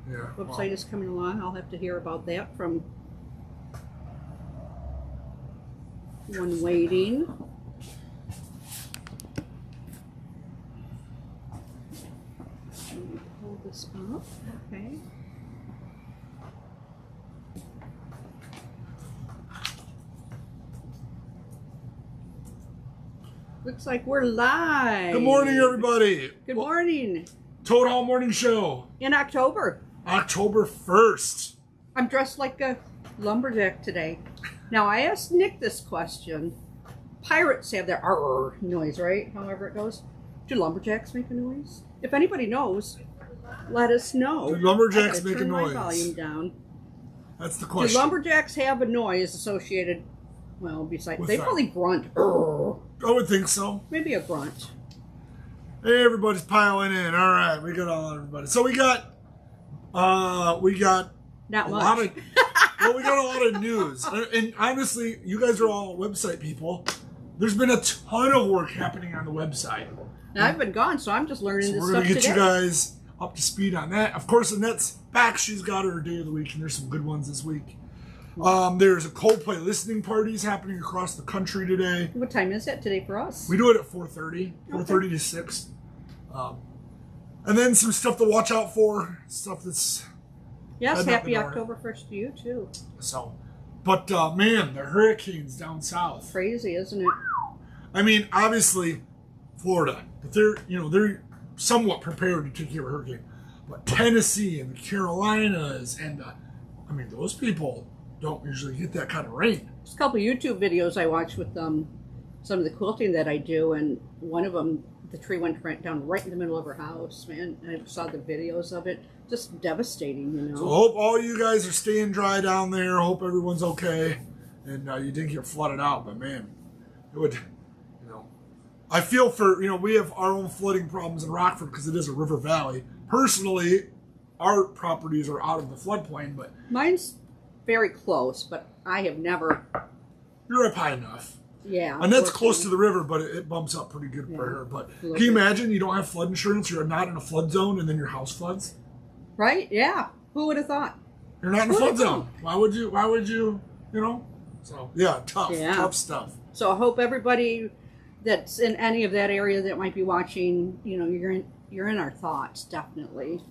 Yeah. Website is coming along. I'll have to hear about that from one waiting. Let me pull this up. Okay. Looks like we're live. Good morning, everybody. Good morning. Toad Hall Morning Show. In October. October 1st. I'm dressed like a lumberjack today. Now, I asked Nick this question. Pirates have their arr noise, right? However it goes. Do lumberjacks make a noise? If anybody knows, let us know. Do lumberjacks make a turn noise? My volume down. That's the question. Do lumberjacks have a noise associated? Well, besides, What's they that? probably grunt. Arr. I would think so. Maybe a grunt. Hey, everybody's piling in. All right, we got all everybody. So we got Not a lot much. of well, we got a lot of news. And honestly, you guys are all website people. There's been a ton of work happening on the website. Now, I've been gone, so I'm just learning So this we're stuff gonna get today. you guys up to speed on that. Of course, Annettes Back. She's got her day of the week, and there's some good ones this week. There's a Coldplay listening parties happening across the country today. What time is it today for us? We do it at 4:30, 4:30 to 6. And then some stuff to watch out for, stuff that's Yes, I'd not happy been all October 1st to you, too. so. But man, the hurricanes down south. Crazy, isn't it? I mean, obviously, Florida, but they're somewhat prepared to take care of a hurricane. But Tennessee and the Carolinas and those people don't usually get that kind of rain. There's a couple YouTube videos I watched with some of the quilting that I do, and one of them, the tree went down right in the middle of her house, man. I saw the videos of it. Just devastating, you know. So I hope all you guys are staying dry down there. Hope everyone's okay. And you didn't get flooded out, but man, it would, I feel for, we have our own flooding problems in Rockford because it is a river valley. Personally, our properties are out of the floodplain, but Mine's very close, but I have never. you're up high enough. Yeah. And that's close to the river, but it bumps up pretty good for her. But can you imagine you don't have flood insurance, you're not in a flood zone, and then your house floods? Right? Yeah. Who would have thought? You're not in a flood zone. Why would you, So, yeah, tough stuff. So I hope everybody that's in any of that area that might be watching, you're in our thoughts, definitely.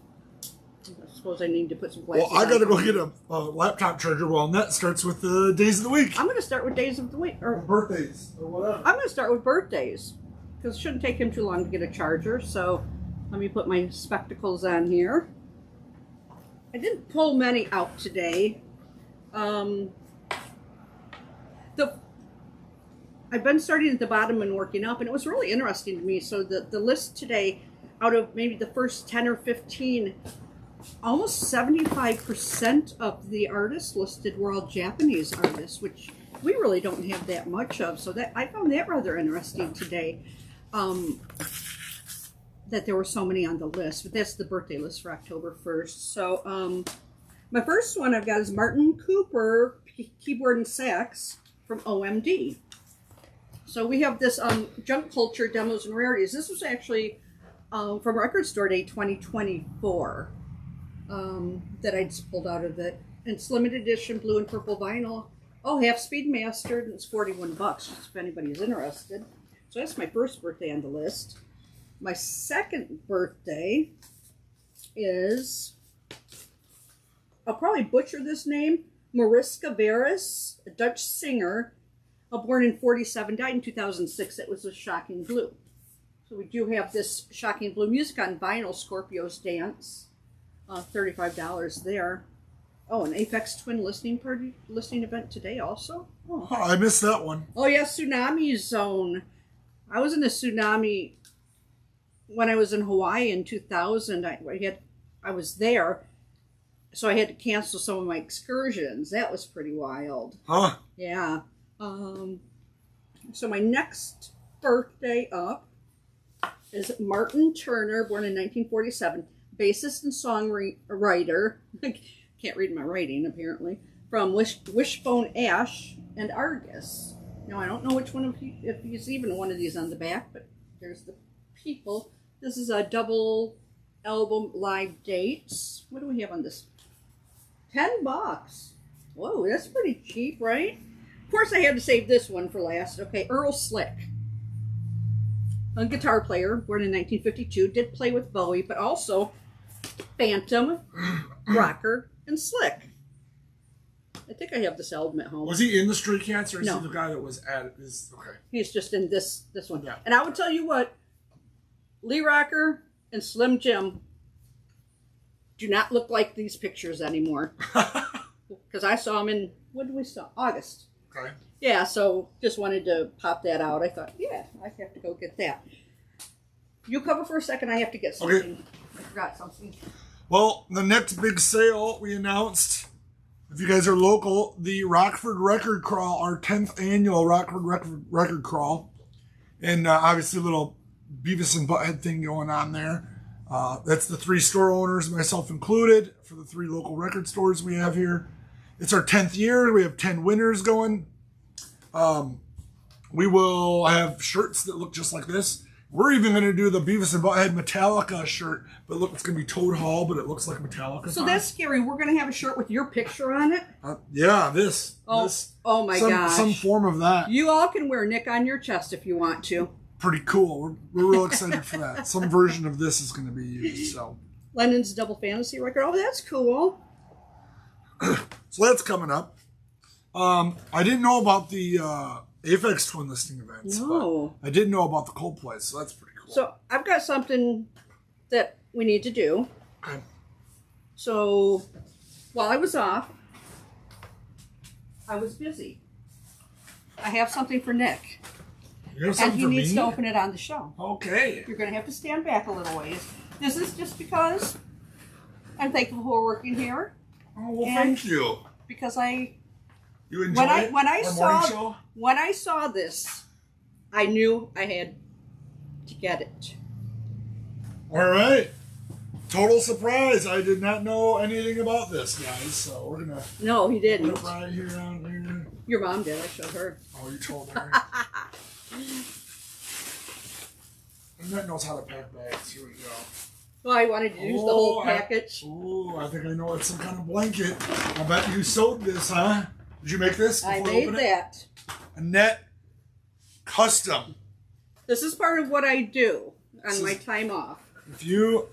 I suppose I need to put some glasses Well, I got to on. go get a laptop charger. Well, and that starts with the days of the week. I'm going to start with days of the week. Or birthdays, or whatever. I'm going to start with birthdays, because it shouldn't take him too long to get a charger. So let me put my spectacles on here. I didn't pull many out today. I've been starting at the bottom and working up, and it was really interesting to me. So the list today, out of maybe the first 10 or 15, almost 75% of the artists listed were all Japanese artists, which we really don't have that much of. So that I found that rather interesting today, that there were so many on the list. But that's the birthday list for October 1st. So my first one I've got is Martin Cooper, keyboard and sax from OMD. So we have this Junk Culture Demos and Rarities. This was actually from Record Store Day 2024 that I just pulled out of it. And it's limited edition blue and purple vinyl. Oh, half speed mastered, and it's $41 just if anybody is interested. So that's my first birthday on the list. My second birthday is, I'll probably butcher this name, Mariska Veris, a Dutch singer, born in 47, died in 2006. That was a Shocking Blue. So we do have this Shocking Blue music on vinyl, Scorpio's Dance, $35 there. Oh, an Apex Twin listening event today also. Oh, I missed that one. Oh yeah, Tsunami Zone. I was in a tsunami when I was in Hawaii in 2000. I was there, so I had to cancel some of my excursions. That was pretty wild. Huh? Yeah. So my next birthday up is Martin Turner, born in 1947, bassist and songwriter. Can't read my writing, apparently. From Wishbone Ash and Argus. Now, I don't know which one if he's even one of these on the back, but there's the people. This is a double album live dates. What do we have on this? $10. Whoa, that's pretty cheap, right? Of course, I had to save this one for last. Okay, Earl Slick, a guitar player, born in 1952, did play with Bowie, but also Phantom, Rocker, and Slick. I think I have this album at home. Was he in the Stray Cats, or is No. he the guy that was at it? Okay. He's just in this one. Yeah. And I would tell you what, Lee Rocker and Slim Jim do not look like these pictures anymore. Because I saw them in, what did we saw? August. Okay. Yeah, so just wanted to pop that out. I thought, yeah, I have to go get that. You cover for a second, I have to get something. Okay. I forgot something. Well, the next big sale we announced, if you guys are local, the Rockford Record Crawl, our 10th annual Rockford Record Crawl. And obviously a little Beavis and Butthead thing going on there. That's the 3 store owners, myself included, for the 3 local record stores we have here. It's our 10th year. We have 10 winners going. We will have shirts that look just like this. We're even going to do the Beavis and Butthead Metallica shirt, but look, it's going to be Toad Hall, but it looks like Metallica. So that's scary. We're going to have a shirt with your picture on it? Yeah, this. Oh my gosh. Some form of that. You all can wear Nick on your chest if you want to. Pretty cool. We're real excited for that. Some version of this is going to be used. So Lennon's Double Fantasy record. Oh, that's cool. So that's coming up. I didn't know about the Aphex Twin listing events. No. I did know about the Coldplay, so that's pretty cool. So I've got something that we need to do. Okay. So while I was off, I was busy. I have something for Nick. You have And something he for needs me? to open it on the show. Okay. You're going to have to stand back a little ways. This is just because I'm thankful for working here. Oh, well, And thank you. Because You enjoy it? when I Our morning show? saw this, I knew I had to get it. All right. Total surprise. I did not know anything about this, guys. So we're going to No, he put didn't. it right here on here. Your mom did. I showed her. Oh, you told her. Annette knows how to pack bags. Here we go. Well, I wanted to use the whole package. I think I know it's some kind of blanket. I bet you sewed this, huh? Did you make this before I you made open that. it? Annette Custom. This is part of what I do on my time off. If you...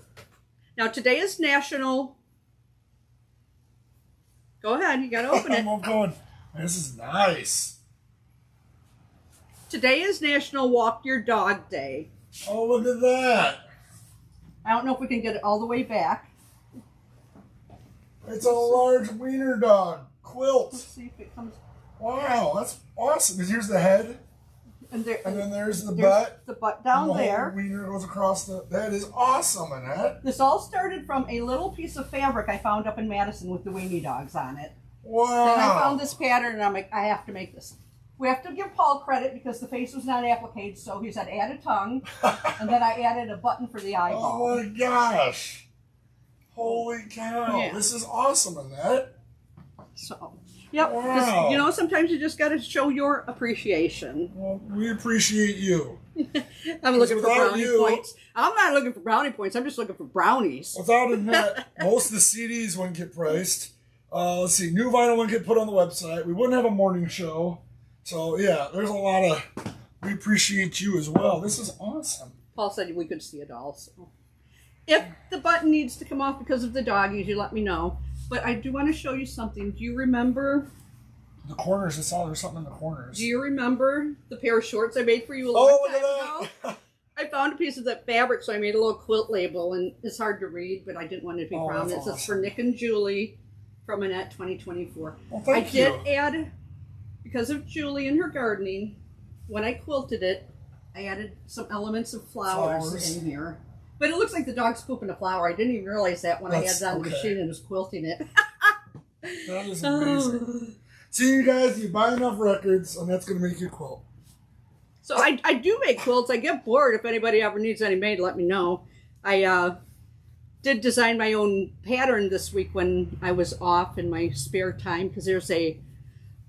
Now, today is National... Go ahead. You got to open it. I'm going. This is nice. Today is National Walk Your Dog Day. Oh, look at that. I don't know if we can get it all the way back. It's a large wiener dog quilt. Let's see if it comes. Wow, that's awesome. And here's the head. And then there's the butt. The butt down and the there. whole wiener goes across the... That is awesome, Annette. This all started from a little piece of fabric I found up in Madison with the weenie dogs on it. Wow. Then I found this pattern and I'm like, I have to make this. We have to give Paul credit because the face was not appliqued, so he said add a tongue, and then I added a button for the eyeball. Oh my gosh. Holy cow. Yeah. This is awesome, Annette. So, yep. Wow. You know, sometimes you just got to show your appreciation. Well, we appreciate you. I'm looking for without brownie you- points. I'm not looking for brownie points. I'm just looking for brownies. Without Annette, most of the CDs wouldn't get priced. Let's see, new vinyl wouldn't get put on the website. We wouldn't have a morning show. So, yeah, there's a lot of... We appreciate you as well. This is awesome. Paul said we could see it all. So. If the button needs to come off because of the doggies, you let me know. But I do want to show you something. Do you remember? The corners, I saw there's something in the corners. Do you remember the pair of shorts I made for you a long look time at ago? that. I found a piece of that fabric, so I made a little quilt label, and it's hard to read, but I didn't want it to be prominent. that's It says for Nick and Julie from Annette 2024. Well, I thank did you. add, because of Julie and her gardening, when I quilted it, I added some elements of flowers in here. But it looks like the dog's pooping a flower. I didn't even realize that when I had it on the machine and was quilting it. That is amazing. See, you guys, you buy enough records, and that's going to make you a quilt. So I do make quilts. I get bored. If anybody ever needs any made, let me know. I did design my own pattern this week when I was off in my spare time because there's a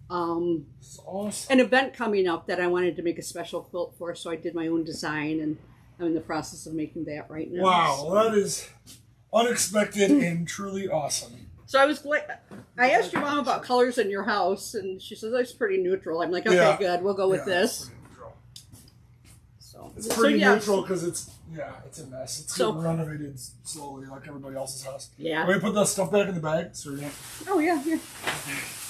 This is awesome. an event coming up that I wanted to make a special quilt for. So I did my own design, and I'm in the process of making that right now. Wow, that is unexpected and truly awesome. So I was glad. I asked your mom about colors in your house, and she says that's pretty neutral. I'm like, okay, good, we'll go with this. It's pretty neutral because it's a mess. It's getting renovated slowly, like everybody else's house. Yeah. Can we put the stuff back in the bag? Oh yeah.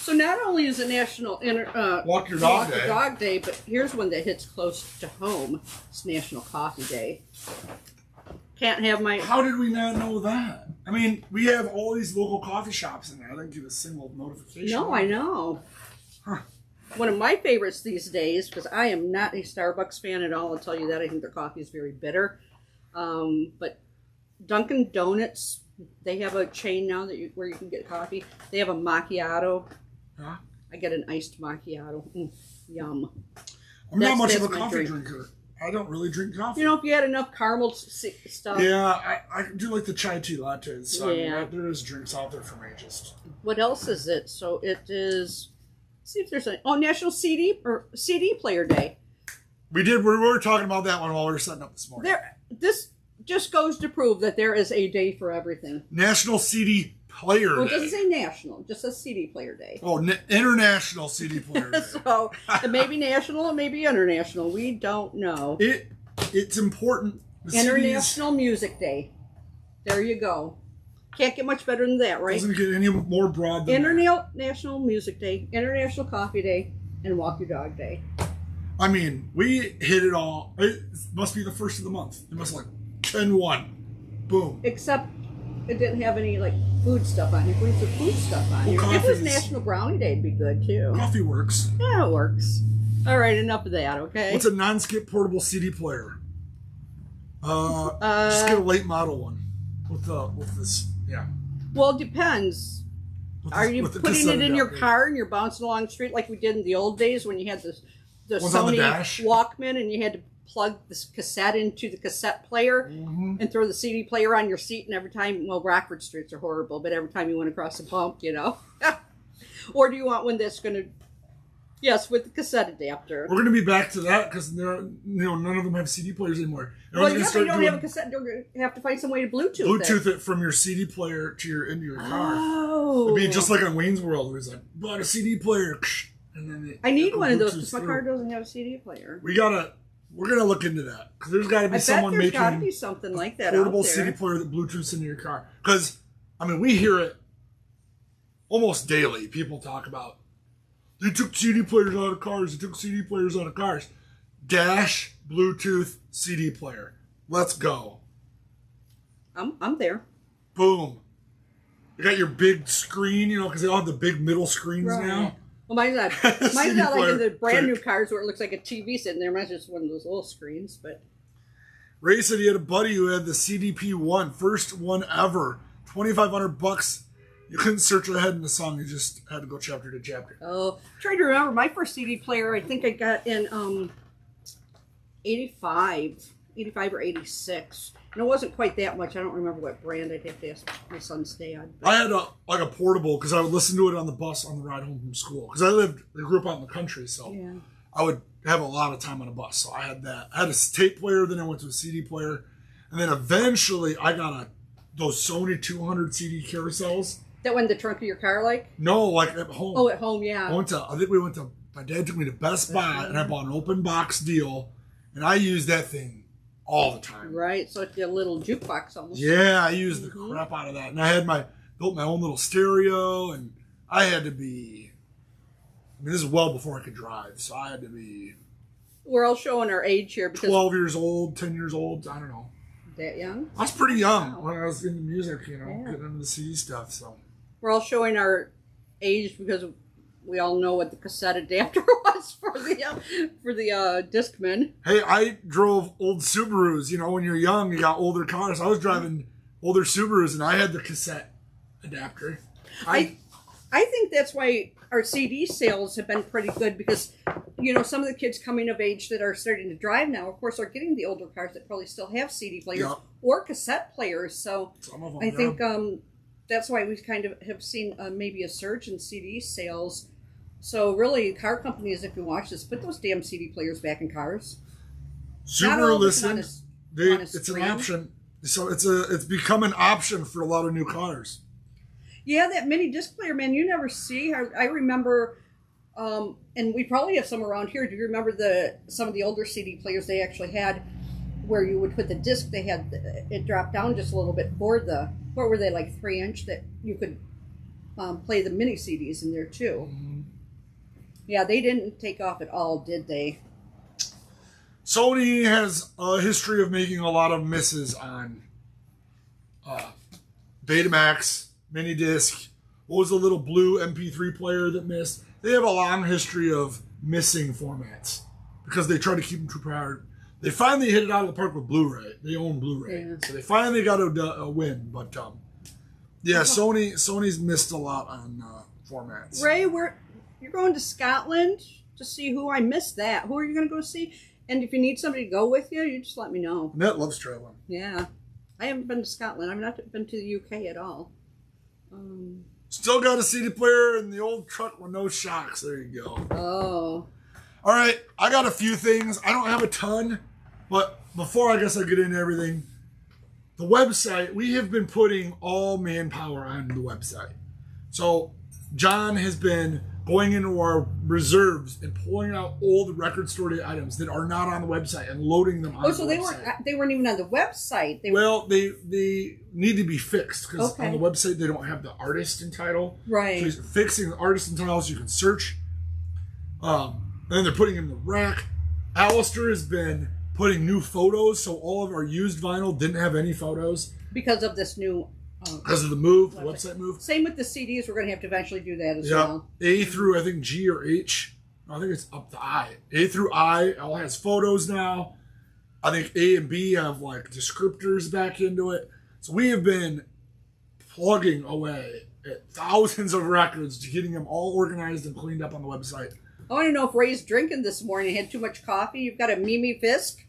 So not only is it National Walk Your Dog Day, but here's one that hits close to home. It's National Coffee Day. Can't have my... How did we not know that? I mean, we have all these local coffee shops in there. I didn't get a single notification. No, I know. Huh. One of my favorites these days, because I am not a Starbucks fan at all, I'll tell you that. I think their coffee is very bitter. But Dunkin' Donuts, they have a chain now where you can get coffee. They have a macchiato. Huh? I get an iced macchiato. Yum. I'm not much of a coffee drinker. I don't really drink coffee. You know, if you had enough caramel stuff. Yeah, I do like the chai tea lattes. So yeah. I mean, there is drinks out there for me. Just. What else is it? So it is... See if there's National CD Player Day. We were talking about that one while we were setting up this morning. This just goes to prove that there is a day for everything. National CD Player Day. Well, it doesn't say national, it just says CD Player Day. Oh, International CD Player Day. So it may be national, it may be international. We don't know. It's important. International Music Day. There you go. Can't get much better than that, right? Doesn't get any more broad than National Music Day, International Coffee Day, and Walk Your Dog Day. I mean, we hit it all. It must be the first of the month. It must like 10-1. Boom. Except it didn't have any like food stuff on here. We put food stuff on here. If it was National Brownie Day, it'd be good too. Coffee works. Yeah, it works. All right, enough of that, okay? What's a non-skip portable CD player? Just get a late model one with this. Yeah. Well, it depends. Are you putting it in your car and you're bouncing along the street like we did in the old days when you had the Sony Walkman and you had to plug this cassette into the cassette player and throw the CD player on your seat, and every time, well, Rockford streets are horrible, but every time you went across a bump, you know. Or do you want one that's going to, yes, with the cassette adapter? We're going to be back to that because none of them have CD players anymore. Well, yeah, they don't have a cassette. They're going to have to find some way to Bluetooth it from your CD player to into your car. Oh. It'd be just like on Wayne's World, where it's like, bought a CD player. And then I need one of those because my car doesn't have a CD player. We're gonna look into that because there's got to be someone making got to be something like that portable out there. CD player that Bluetooths into your car. Because I mean, we hear it almost daily. People talk about they took CD players out of cars. They took CD players out of cars. Dash Bluetooth CD player. Let's go. I'm there. Boom. You got your big screen, because they all have the big middle screens now. Well, mine's not like in the brand new cars where it looks like a TV sitting there. Mine's just one of those little screens. But Ray said he had a buddy who had the CDP-1, first one ever, $2,500. You couldn't search ahead in the song; you just had to go chapter to chapter. Oh, I'm trying to remember my first CD player. I think I got in 85 or 86. And it wasn't quite that much. I don't remember what brand. I'd have to ask my son's dad. I had a portable because I would listen to it on the bus on the ride home from school. Because I grew up out in the country, so I would have a lot of time on a bus. So I had that. I had a tape player, then I went to a CD player. And then eventually I got those Sony 200 CD carousels. That went in the trunk of your car, like? No, like at home. Oh, at home, yeah. My dad took me to Best Buy and I bought an open box deal. And I used that thing all the time. Right, so it's a little jukebox almost. Yeah, I used the crap out of that. And I built my own little stereo, and I had to be, this is well before I could drive, so I had to be... We're all showing our age here. Because 12 years old, 10 years old, I don't know. That young? I was pretty young when I was into music, getting into the CD stuff, so... We're all showing our age because we all know what the cassette adapter was for the Discman. Hey, I drove old Subarus. When you're young, you got older cars. I was driving older Subarus, and I had the cassette adapter. I think that's why our CD sales have been pretty good because, some of the kids coming of age that are starting to drive now, of course, are getting the older cars that probably still have CD players or cassette players. So some of them, I think that's why we kind of have seen maybe a surge in CD sales. So really, car companies, if you watch this, put those damn CD players back in cars. Subaru, listen. It's an option. So it's become an option for a lot of new cars. Yeah, that mini disc player, man, you never see. I remember, and we probably have some around here. Do you remember some of the older CD players they actually had, where you would put the disc? They had it dropped down just a little bit for what were they, like 3-inch, that you could play the mini CDs in there too. Mm-hmm. Yeah, they didn't take off at all, did they? Sony has a history of making a lot of misses on Betamax, mini disc. What was the little blue MP3 player that missed? They have a long history of missing formats because they try to keep them too proud. They finally hit it out of the park with Blu-ray. They own Blu-ray, yeah. So they finally got a win. But yeah, Sony's missed a lot on formats. Ray, you're going to Scotland to see who? I missed that. Who are you going to go see? And if you need somebody to go with you, you just let me know. Annette loves traveling. Yeah. I haven't been to Scotland. I've not been to the UK at all. Still got a CD player in the old truck with no shocks. There you go. Oh. All right. I got a few things. I don't have a ton, but before I guess I get into everything, the website, we have been putting all manpower on the website. So John has been going into our reserves and pulling out all the Record Store Day items that are not on the website and loading them on the website. They weren't even on the website. They need to be fixed because on the website they don't have the artist and title. Right. So he's fixing the artist and title so you can search. And then they're putting in the rack. Alistair has been putting new photos, so all of our used vinyl didn't have any photos. Because of this new... because of the move, the website move. Same with the CDs. We're going to have to eventually do that as well. A through, I think, G or H. I think it's up to I. A through I all has photos now. I think A and B have, like, descriptors back into it. So we have been plugging away at thousands of records to getting them all organized and cleaned up on the website. I want to know if Ray's drinking this morning. Had too much coffee. You've got a Mimi Fisk.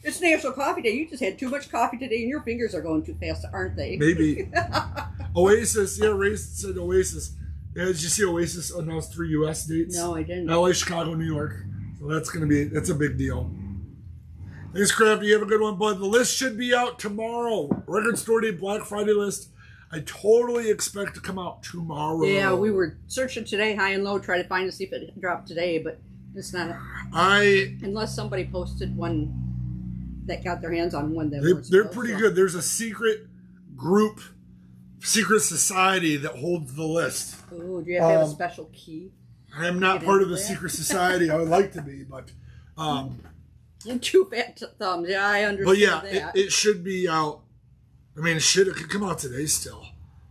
It's National Coffee Day. You just had too much coffee today, and your fingers are going too fast, aren't they? Maybe. Oasis. Yeah, Ray said Oasis. Yeah, did you see Oasis announced 3 U.S. dates? No, I didn't. LA, Chicago, New York. So that's a big deal. Thanks, Crafty. You have a good one, bud. The list should be out tomorrow. Record Store Day Black Friday list. I totally expect to come out tomorrow. Yeah, we were searching today, high and low, trying to find to see if it dropped today, but it's not. Unless somebody posted one that got their hands on one that they're pretty good. There's a secret group, secret society that holds the list. Oh, do you have to have a special key? I am not part of the secret society. I would like to be, but two fat thumbs. Yeah, I understand. But yeah, that. it should be out. I mean, it could come out today still,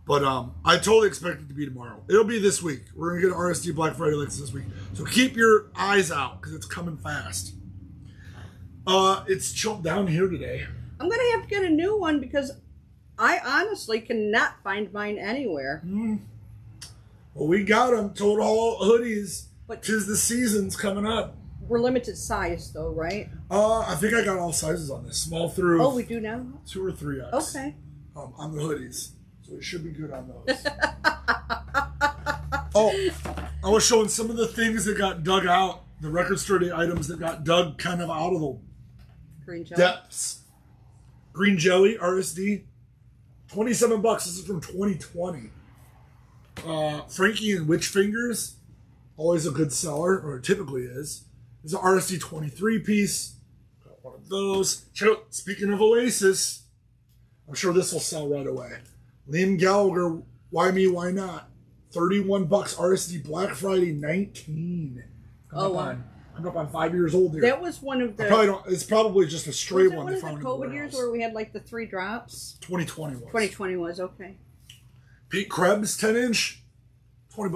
but I totally expect it to be tomorrow. It'll be this week. We're gonna get RSD Black Friday links this week, so keep your eyes out because it's coming fast. It's chilled down here today. I'm going to have to get a new one because I honestly cannot find mine anywhere. Well, we got them. Total Haul hoodies. But 'tis the season's coming up. We're limited size though, right? I think I got all sizes on this. Small through. Oh, we do now? 2 or 3X. Okay. On the hoodies. So it should be good on those. I was showing some of the things that got dug out. The Record Store Day items that got dug kind of out of the green jelly. Depths. Green jelly, RSD. $27. This is from 2020. Frankie and Witch Fingers. Always a good seller, or typically is. There's an RSD 23 piece. Got one of those. Check out, speaking of Oasis, I'm sure this will sell right away. Liam Gallagher, Why Me, Why Not? $31 RSD Black Friday 19. I'm up on 5 years old here. That was one of the... It's probably just a stray one. Was it one of the COVID years where we had like the 3 drops? 2020 was. 2020 was, okay. Pete Krebs, 10-inch, $20.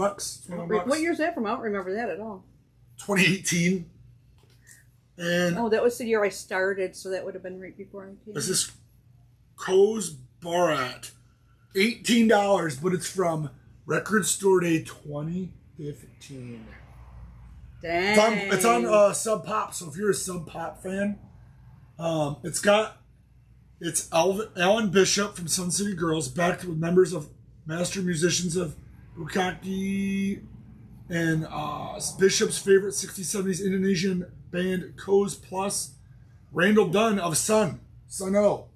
$21. What year is that from? I don't remember that at all. 2018. And that was the year I started, so that would have been right before I came. This is Coase Barat. $18, but it's from Record Store Day 2015. Dang. It's on Sub Pop, so if you're a Sub Pop fan, it's Alan Bishop from Sun City Girls, backed with members of Master Musicians of Bukaki and Bishop's favorite 60s, 70s Indonesian band, Coase Plus. Randall Dunn of Sun O.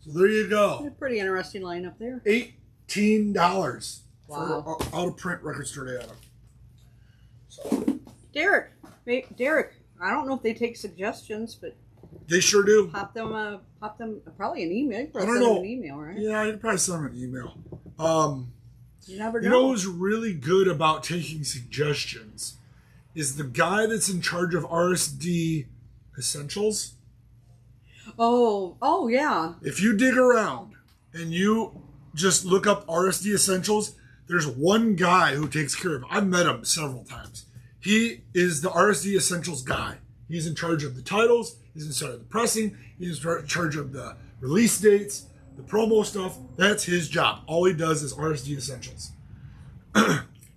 So there you go. A pretty interesting lineup there. $18 Wow. for out of print record store day item. So Derek, I don't know if they take suggestions, but they sure do. pop them probably an email. You I don't know. An email, right? Yeah, you can probably send them an email. You never know. You know who's really good about taking suggestions is the guy that's in charge of RSD Essentials. Oh yeah. If you dig around and you just look up RSD Essentials, there's one guy who takes care of it. I've met him several times. He is the RSD Essentials guy. He's in charge of the titles. He's in charge of the pressing. He's in charge of the release dates, the promo stuff. That's his job. All he does is RSD Essentials.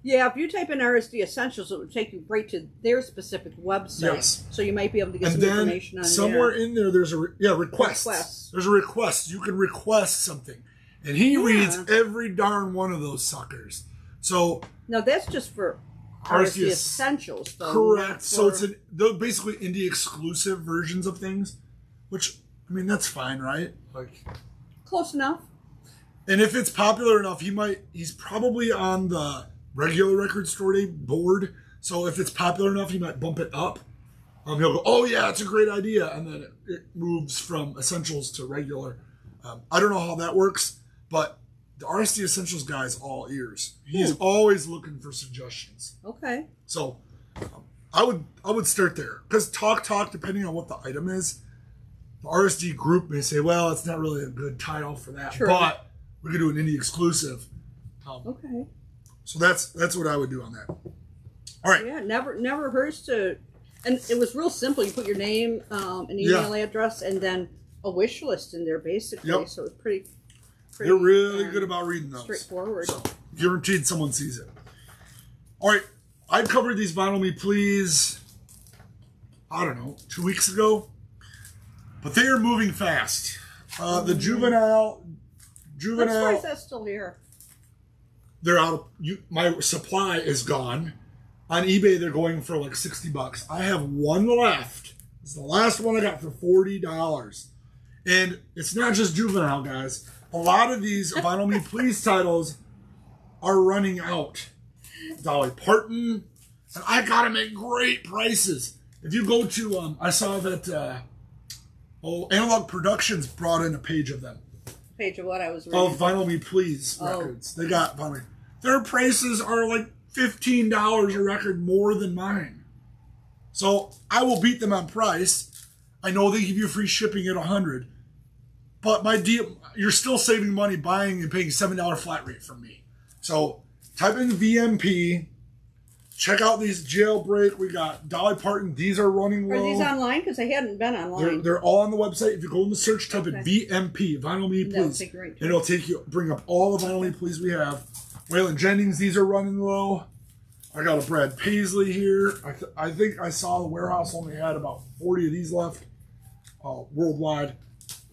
Yeah, if you type in RSD Essentials, it would take you right to their specific website. Yes. So you might be able to get And some then information on somewhere there. in there, there's a request. Requests. There's a request. You can request something, and he reads every darn one of those suckers. So No, that's just for RSD Essentials, though. correct. So it's they're basically indie exclusive versions of things, which I mean that's fine, right? Like close enough. And if it's popular enough, he's probably on the regular record store day board. So if it's popular enough, he might bump it up. He'll go, oh yeah, it's a great idea. And then it moves from Essentials to regular. I don't know how that works, but the RSD Essentials guy is all ears. He's always looking for suggestions. Okay. So I would start there. Because talk, depending on what the item is, the RSD group may say, well, it's not really a good title for that. True. But we could do an indie exclusive. Okay. So that's what I would do on that. All right. Yeah, never hurts to, and it was real simple. You put your name, an email address, and then a wish list in there, basically. Yep. So it's pretty. They're really good about reading those. Straightforward. So guaranteed someone sees it. All right. I covered these Vinyl Me Please, I don't know, 2 weeks ago. But they are moving fast. The juvenile. I'm surprised that's still here. They're out. My supply is gone. On eBay, they're going for like $60. I have one left. It's the last one I got for $40. And it's not just juvenile, guys. A lot of these Vinyl Me Please titles are running out. Dolly Parton. And I got them at great prices. If you go to, I saw that, Analog Productions brought in a page of them. Page of what I was reading. Of Vinyl Me Please records. They got Vinyl Me. Their prices are like $15 a record more than mine. So I will beat them on price. I know they give you free shipping at $100. But my deal, you're still saving money buying and paying $7 flat rate from me. So type in VMP. Check out these Jailbreak. We got Dolly Parton. These are running low. Are these online? Because they hadn't been online. They're all on the website. If you go in the search, type in VMP, Vinyl Me Please. And it'll take you, bring up all the Vinyl Me Please we have. Waylon Jennings, these are running low. I got a Brad Paisley here. I think I saw the warehouse only had about 40 of these left worldwide.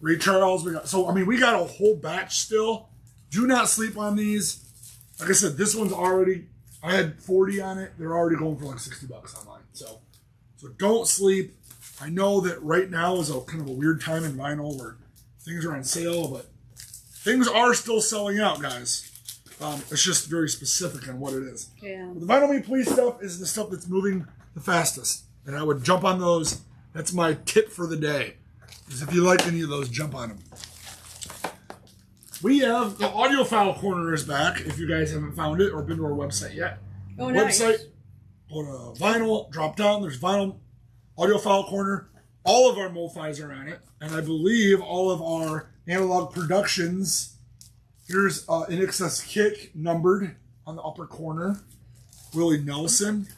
Ray Charles, we got a whole batch still. Do not sleep on these. Like I said, this one's already, I had 40 on it. They're already going for like $60 online. So don't sleep. I know that right now is a kind of a weird time in vinyl where things are on sale, but things are still selling out, guys. It's just very specific on what it is. Yeah. The Vinyl Me Please stuff is the stuff that's moving the fastest. And I would jump on those. That's my tip for the day. Is if you like any of those, jump on them. We have the audiophile corner is back. If you guys haven't found it or been to our website yet. Oh, nice. Website, go to vinyl, drop down. There's vinyl audiophile corner. All of our MoFis are on it. And I believe all of our Analog Productions. Here's In Excess Kick numbered on the upper corner. Willie Nelson.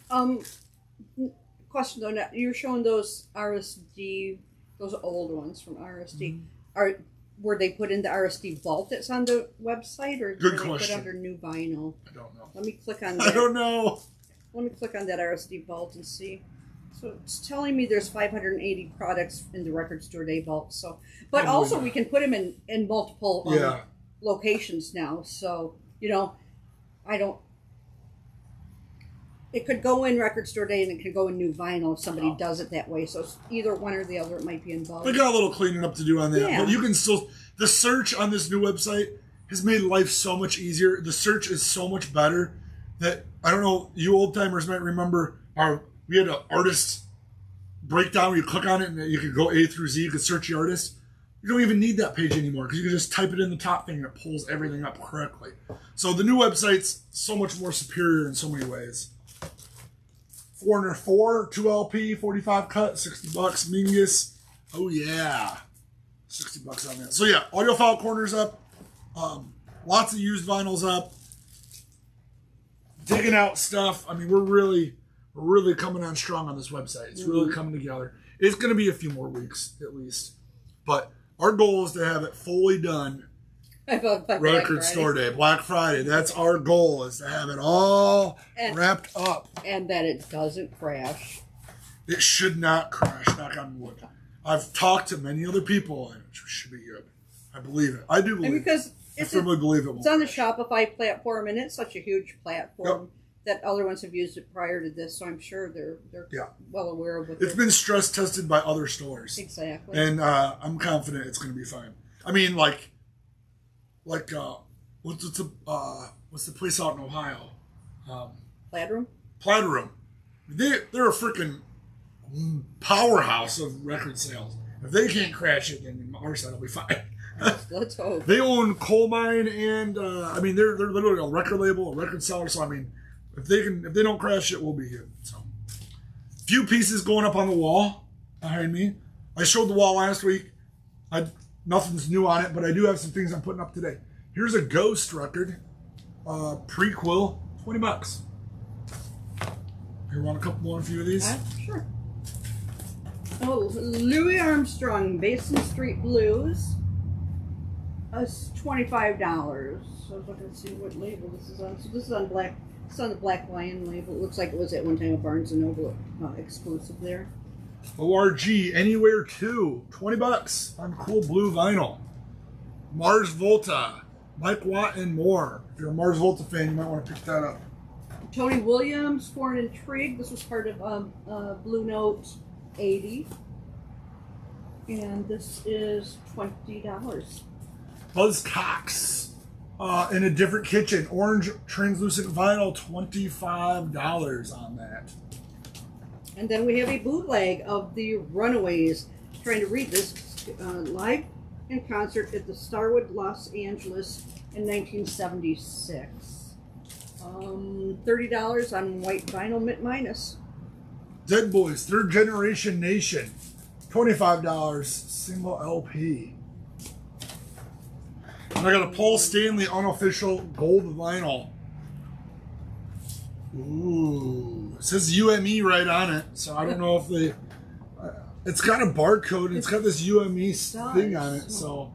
Question though, you're showing those RSD, those old ones from RSD. Were they put in the RSD vault that's on the website, or Good were they question. put under new vinyl? I don't know. Let me click on that. I don't know. Let me click on that RSD vault and see. So it's telling me there's 580 products in the Record Store Day vault. So, but also we can put them in multiple locations now. So I don't. it could go in Record Store Day and it could go in New Vinyl if somebody Oh. does it that way. So it's either one or the other. It might be involved. We got a little cleaning up to do on that, Yeah. but you can still. The search on this new website has made life so much easier. The search is so much better that I don't know. You old timers might remember we had an artist breakdown where you click on it and you could go A through Z. You could search the artist. You don't even need that page anymore because you can just type it in the top thing and it pulls everything up correctly. So the new website's so much more superior in so many ways. 404, 2LP, 45 cut, $60. Mingus. Oh yeah. $60 on that. So yeah, audiophile corners up. Lots of used vinyls up. Digging out stuff. I mean, we're really coming on strong on this website. It's really coming together. It's going to be a few more weeks at least, but our goal is to have it fully done. Record Store Day, Black Friday. That's our goal, is to have it all wrapped up. And that it doesn't crash. It should not crash, knock on wood. I've talked to many other people, and it should be good. I believe it. I do believe it. Because I firmly believe it will. It's on the Shopify platform, and it's such a huge platform that other ones have used it prior to this, so I'm sure they're well aware of it. It's been stress tested by other stores. Exactly. And I'm confident it's going to be fine. I mean, like what's the place out in Ohio? Plaid Room? They're a freaking powerhouse of record sales. If they can't crash it, then our side will be fine. Let's hope. They own Coal Mine, and I mean they're literally a record label, a record seller. So I mean, if they don't crash it, we'll be good. So, few pieces going up on the wall behind me. I showed the wall last week. Nothing's new on it, but I do have some things I'm putting up today. Here's a Ghost record, prequel, $20. You want a few of these? Sure. Oh, Louis Armstrong, Basin Street Blues. It's $25. So I was looking to see what label this is on. So this is on black. It's on the Black Lion label. It looks like it was at one time a Barnes & Noble exclusive there. ORG Anywhere 2, $20 on cool blue vinyl. Mars Volta, Mike Watt and more. If you're a Mars Volta fan, you might want to pick that up. Tony Williams, Foreign Intrigue. This was part of Blue Note 80. And this is $20. Buzz Cox, in a different kitchen. Orange translucent vinyl, $25 on that. And then we have a bootleg of the Runaways. Trying to read this. Live in concert at the Starwood, Los Angeles in 1976. $30 on white vinyl minus. Dead Boys, Third Generation Nation, $25, single LP. And I got a Paul Stanley unofficial gold vinyl. Ooh, it says UME right on it, so I don't know if they. It's got a barcode and it's got this UME thing on it, so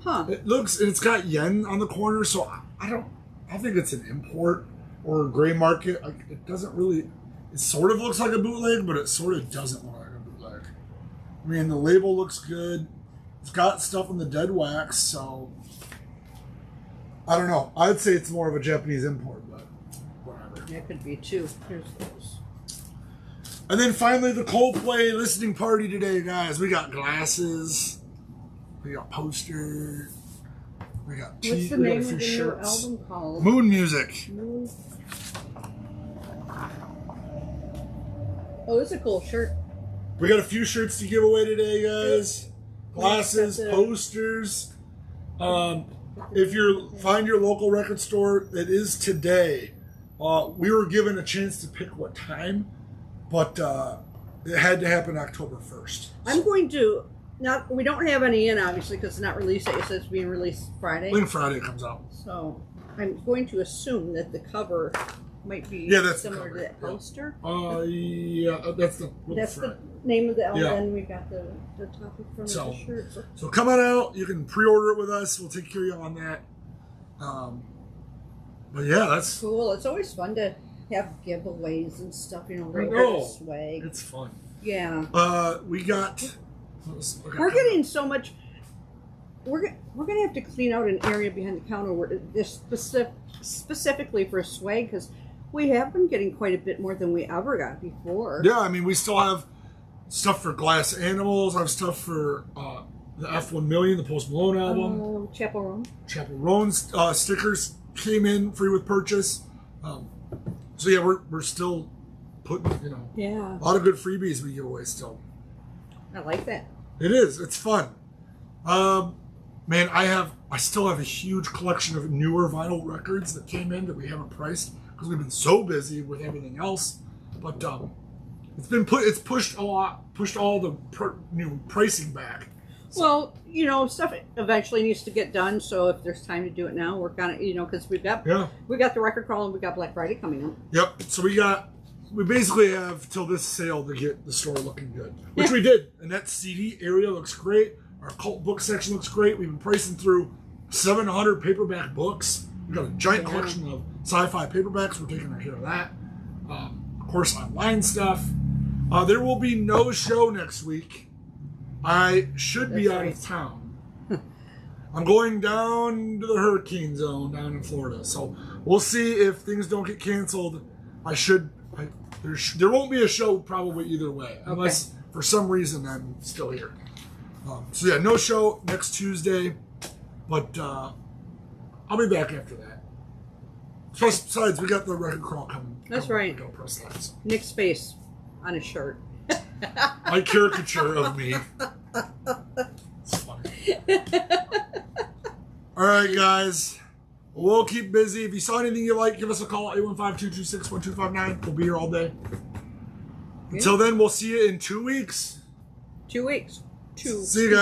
it looks, and it's got yen on the corner, so I think it's an import or a gray market. It doesn't really. It sort of looks like a bootleg, but it sort of doesn't look like a bootleg. I mean, the label looks good. It's got stuff in the dead wax, so I don't know. I'd say it's more of a Japanese import, but whatever. Yeah, it could be too. Here's those. And then finally, the Coldplay listening party today, guys. We got glasses. We got poster. We got tea. What's the name of the new album called? Moon Music. Moon. Oh, it's a cool shirt. We got a few shirts to give away today, guys. Glasses, posters. If you find your local record store, it is today. We were given a chance to pick what time, but it had to happen October 1st. I'm going to, we don't have any in, obviously, because it's not released yet. It says it's being released Friday. When Friday comes out. So I'm going to assume that the cover might be similar to that poster. Yeah, that's the name of the album, and we've got the topic from the shirt. So come on out. You can pre-order it with us. We'll take care of you on that. But yeah, that's cool. It's always fun to have giveaways and stuff, regular swag. It's fun. Yeah. We got. We're getting so much. We're gonna have to clean out an area behind the counter where this specifically for swag, because We have been getting quite a bit more than we ever got before. Yeah, I mean, we still have stuff for Glass Animals. I have stuff for the F1 Million, the Post Malone album. Chapel Roan. Chapel Roan's stickers came in free with purchase. So yeah, we're still putting, a lot of good freebies we give away still. I like that. It is. It's fun. Man, I still have a huge collection of newer vinyl records that came in that we haven't priced because we've been so busy with everything else. But it's pushed all the new pricing back. So, well, stuff eventually needs to get done. So if there's time to do it now, work on it. Because we got the record crawl and we got Black Friday coming up. Yep. So we basically have till this sale to get the store looking good, which we did. And that CD area looks great. Our cult book section looks great. We've been pricing through 700 paperback books. We've got a giant collection of sci-fi paperbacks. We're taking care of that. Of course, online stuff. There will be no show next week. I should be out of town. I'm going down to the hurricane zone down in Florida. So we'll see if things don't get canceled. There won't be a show probably either way. Unless for some reason I'm still here. So yeah, no show next Tuesday. But I'll be back after that. Plus, besides, we got the record crawl coming. That's right. We gotta press that, so. Nick's face on his shirt. My caricature of me. It's funny. All right, guys. We'll keep busy. If you saw anything you like, give us a call at 815-226-1259. We'll be here all day. Until then, we'll see you in 2 weeks. 2 weeks. See you guys.